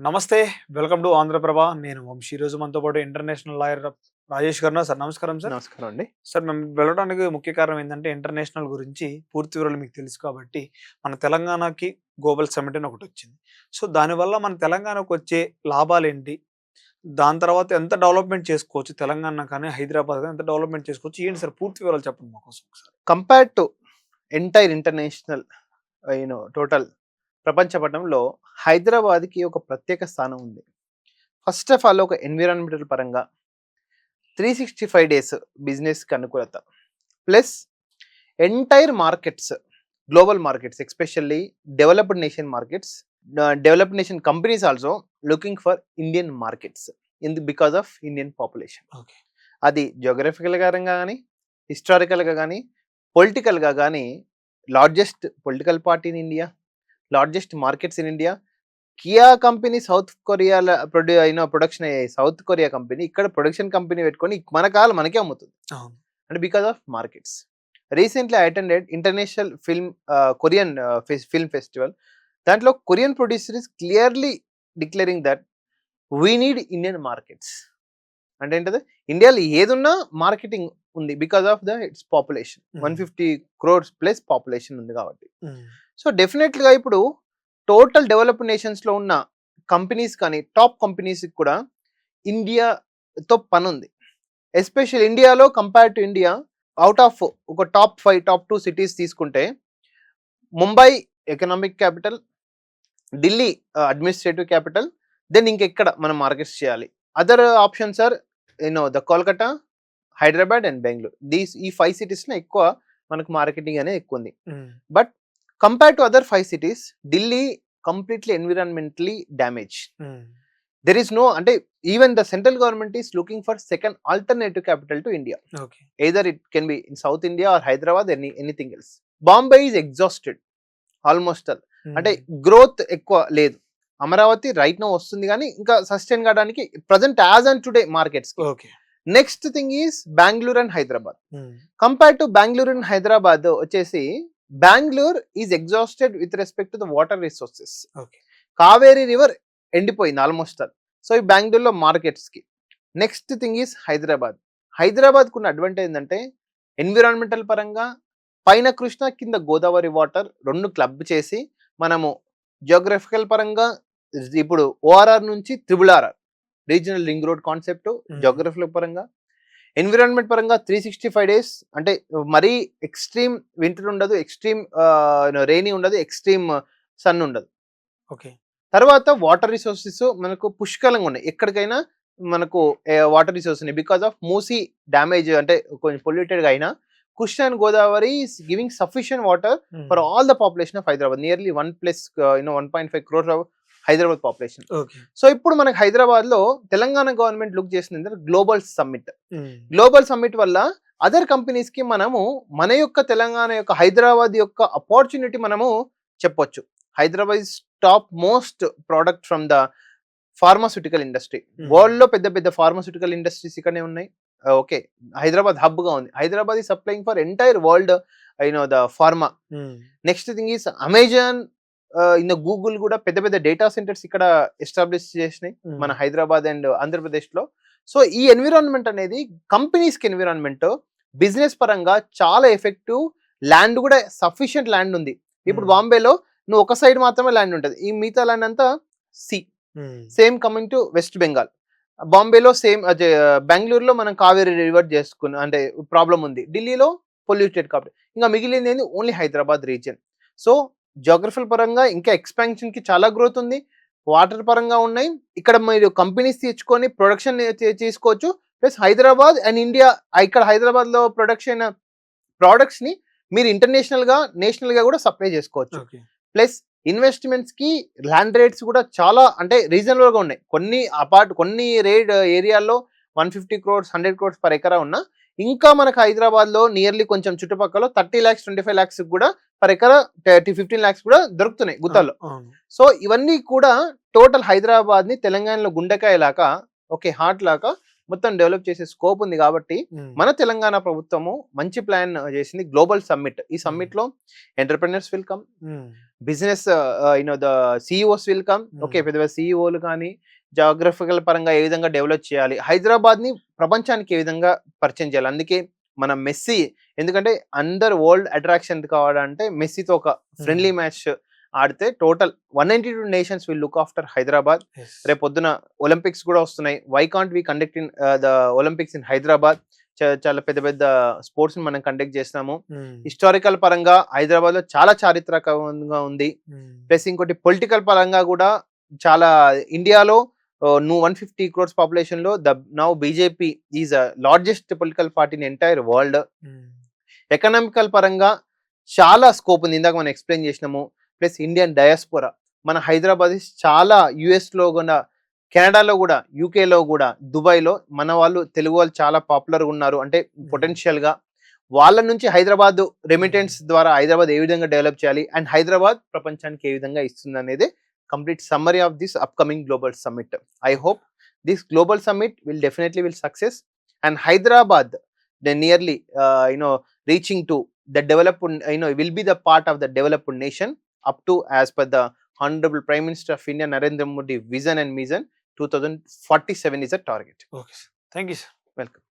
నమస్తే. Welcome to Andhra Prabha. నేను వంశీ. ఈరోజు మనతో పాటు ఇంటర్నేషనల్ లాయర్ రాజేష్ గారు ఉన్నారు. సార్ నమస్కారం సార్. నమస్కారం అండి. సార్ మేము వెళ్ళడానికి ముఖ్య కారణం ఏంటంటే ఇంటర్నేషనల్ గురించి పూర్తి వివరాలు మీకు తెలుసు కాబట్టి మన తెలంగాణకి గ్లోబల్ సమ్మిట్ అని ఒకటి వచ్చింది. సో దానివల్ల మన తెలంగాణకు వచ్చే లాభాలేంటి? దాని తర్వాత ఎంత డెవలప్‌మెంట్ చేసుకోవచ్చు? తెలంగాణ కానీ, హైదరాబాద్ కానీ ఎంత డెవలప్‌మెంట్ చేసుకోవచ్చు? ఏంటి సార్ పూర్తి వివరాలు చెప్పండి మా కోసం ఒకసారి. Compared to entire international total ప్రపంచ పటంలో హైదరాబాద్కి ఒక ప్రత్యేక స్థానం ఉంది. ఫస్ట్ ఆఫ్ ఆల్ ఒక ఎన్విరాన్మెంటల్ పరంగా 365 డేస్ బిజినెస్కి అనుకూలత, plus entire markets, global markets, especially developed nation markets, developed nation companies also looking for Indian markets because of Indian population. Okay. అది జియోగ్రఫికల్గా కానీ, హిస్టారికల్గా కానీ, పొలిటికల్గా కానీ largest political party in India, largest markets in India. Kia company south కొరియాలో production అయ్యే south Korea company ఇక్కడ production company పెట్టుకొని మన కాలం మనకే అమ్ముతుంది. అంటే because of markets. Recently I attended international Korean film festival. దాంట్లో Korean producer is clearly declaring that we need Indian markets. అంటే ఏంటది, ఇండియాలో ఏదున్నా మార్కెటింగ్ ఉంది because of the it's population. 150 crores plus population ఉంది కాబట్టి. సో డెఫినెట్గా ఇప్పుడు టోటల్ డెవలప్డ్ నేషన్స్లో ఉన్న కంపెనీస్ కానీ టాప్ కంపెనీస్కి కూడా ఇండియాతో పని ఉంది. ఎస్పెషల్ ఇండియాలో compare to India, out of ఒక టాప్ 5 టాప్ 2 సిటీస్ తీసుకుంటే Mumbai economic capital, Delhi administrative capital, then ఇంకెక్కడ మనం మార్కెట్స్ చేయాలి. Other options are the Kolkata, Hyderabad and Bengaluru. ఈ 5 సిటీస్లో ఎక్కువ మనకు మార్కెటింగ్ అనేది ఎక్కువ ఉంది. But compared to other 5 cities, Delhi completely environmentally damaged. There is no, ante even the central government is looking for second alternative capital to India. Okay. Either it can be in South India or Hyderabad, anything else. Bombay is exhausted almost all. Ante growth ekkuva ledu. Amaravati right now vastundi gaani inka sustain kadaniki present as and today markets ki. Okay. Next thing is Bangalore and Hyderabad. Compared to Bangalore and Hyderabad vachesi Bangalore is exhausted with respect to the water resources. Okay. Kaveri river ఎండిపోయింది almost all. So ఈ బెంగళూరులో మార్కెట్స్కి. Next thing is Hyderabad. హైదరాబాద్కు ఉన్న advantage ఏంటంటే environmental పరంగా పైన కృష్ణ కింద గోదావరి వాటర్ రెండు క్లబ్ చేసి మనము జియోగ్రఫికల్ పరంగా ఇప్పుడు ORR నుంచి RRR regional ring road concept, geographical పరంగా ఎన్విరాన్మెంట్ పరంగా 365 డేస్, అంటే మరీ ఎక్స్ట్రీమ్ వింటర్ ఉండదు, ఎక్స్ట్రీమ్ రెయినీ ఉండదు, ఎక్స్ట్రీమ్ సన్ ఉండదు. ఓకే. తర్వాత వాటర్ రిసోర్సెస్ మనకు పుష్కలంగా ఉన్నాయి. ఎక్కడికైనా మనకు వాటర్ రిసోర్సెస్ ఉన్నాయి బికాస్ ఆఫ్ మూసీ డ్యామేజ్, అంటే కొంచెం పొల్యూటెడ్గా అయినా Krishna and Godavari is giving sufficient water for all the population of Hyderabad. Nearly 1.5 crores of Hyderabad population. So ఇప్పుడు మనకు హైదరాబాద్ లో తెలంగాణ గవర్నమెంట్ లుక్ చేసింది గ్లోబల్ సమ్మిట్. గ్లోబల్ సమ్మిట్ వల్ల అదర్ కంపెనీస్ కి మనము మన యొక్క తెలంగాణ యొక్క హైదరాబాద్ యొక్క అపార్చునిటీ మనము చెప్పొచ్చు. Hyderabad is top most product from the pharmaceutical industry. World లో పెద్ద పెద్ద ఫార్మాస్యూటికల్ ఇండస్ట్రీస్ ఇక్కడనే ఉన్నాయి. ఓకే, హైదరాబాద్ హబ్ గా ఉంది. హైదరాబాద్ ఈ supplying for entire world the pharma. Next thing is Amazon, in Google కూడా పెద్ద పెద్ద డేటా సెంటర్స్ ఇక్కడ ఎస్టాబ్లిష్ చేసినాయి మన హైదరాబాద్ అండ్ ఆంధ్రప్రదేశ్ లో. సో ఈ ఎన్విరాన్మెంట్ అనేది కంపెనీస్ కి ఎన్విరాన్మెంట్ బిజినెస్ పరంగా చాలా ఎఫెక్టివ్. ల్యాండ్ కూడా సఫిషియంట్ ల్యాండ్ ఉంది. ఇప్పుడు బాంబేలో నువ్వు ఒక సైడ్ మాత్రమే ల్యాండ్ ఉంటుంది, ఈ మిగతా ల్యాండ్ అంతా see. Same coming to West Bengal. బాంబేలో సేమ్, బెంగళూరులో మనం కావేరీ రివర్ చేసుకున్న అంటే ప్రాబ్లం ఉంది. ఢిల్లీలో పొల్యూటెడ్ కాబట్టి ఇంకా మిగిలింది ఏంది only Hyderabad region. So geographical పరంగా ఇంకా ఎక్స్పాన్షన్ కి చాలా గ్రోత్ ఉంది. వాటర్ పరంగా ఉన్నాయి. ఇక్కడ మీరు కంపెనీస్ తెచ్చుకొని ప్రొడక్షన్ చేసుకోవచ్చు. ప్లస్ హైదరాబాద్ అండ్ ఇండియా, ఇక్కడ హైదరాబాద్ లో ప్రొడక్షన్ ప్రోడక్ట్స్ ని మీరు ఇంటర్నేషనల్ గా నేషనల్ గా కూడా సప్లై చేసుకోవచ్చు. ప్లస్ ఇన్వెస్ట్మెంట్స్ కి ల్యాండ్ రేట్స్ కూడా చాలా అంటే రీజనబుల్ గా ఉన్నాయి. కొన్ని రేట్ ఏరియాల్లో 150 crores 100 crores పర్ ఎకరా ఉన్నా ఇంకా మనకు హైదరాబాద్ లో నియర్లీ కొంచెం చుట్టుపక్కల 30 lakhs 25 lakhs కూడా పర్ ఎకరా 15 lakhs కూడా దొరుకుతున్నాయి గుత్తాల్లో. సో ఇవన్నీ కూడా టోటల్ హైదరాబాద్ ని తెలంగాణలో గుండెకాయ లాగా, ఓకే, హార్ట్ లాగా మొత్తం డెవలప్ చేసే స్కోప్ ఉంది కాబట్టి మన తెలంగాణ ప్రభుత్వము మంచి ప్లాన్ చేసింది గ్లోబల్ సమ్మిట్. ఈ సమ్మిట్ లో entrepreneurs will come, business the CEOs will come. Okay, పెద్ద పెద్ద సిఇఓలు కానీ జాగ్రఫికల్ పరంగా ఏ విధంగా డెవలప్ చేయాలి, హైదరాబాద్ ని ప్రపంచానికి ఏ విధంగా పరిచయం చేయాలి. అందుకే మన మెస్సీ, ఎందుకంటే అందరు వరల్డ్ అట్రాక్షన్ కావాలంటే మెస్సీతో ఒక ఫ్రెండ్లీ మ్యాచ్ ఆడితే total 192 nations will look after Hyderabad. రేపు పొద్దున ఒలింపిక్స్ కూడా వస్తున్నాయి. Why can't we conduct in the Olympics in Hyderabad? చాలా పెద్ద పెద్ద స్పోర్ట్స్ మనం కండక్ట్ చేస్తున్నాము. హిస్టారికల్ పరంగా హైదరాబాద్ లో చాలా చారిత్రకంగా ఉంది. ప్లస్ ఇంకోటి పొలిటికల్ పరంగా కూడా చాలా, ఇండియాలో 150 crores పాపులేషన్ లో now BJP is largest political party in entire world. Economical పరంగా చాలా స్కోప్ ఉంది, ఇందాక మనం ఎక్స్ప్లెయిన్ చేసినాము. ప్లస్ ఇండియన్ డయాస్పోరా, మన హైదరాబాద్ చాలా యుఎస్ లో కూడా, కెనడాలో కూడా, యూకేలో కూడా, దుబాయ్లో మన వాళ్ళు, తెలుగు వాళ్ళు చాలా పాపులర్గా ఉన్నారు. అంటే పొటెన్షియల్ గా వాళ్ళ నుంచి హైదరాబాద్ రెమిటెన్స్ ద్వారా హైదరాబాద్ ఏ విధంగా డెవలప్ చేయాలి అండ్ హైదరాబాద్ ప్రపంచానికి ఏ విధంగా ఇస్తుంది అనేది complete summary of this upcoming global summit. I hope this global summit will definitely will success, and Hyderabad, they nearly reaching to the developed, will be the part of the developed nation up to as per the Honorable Prime Minister of India Narendra Modi vision and mission. 2047 is a target. Okay, thank you sir. Welcome.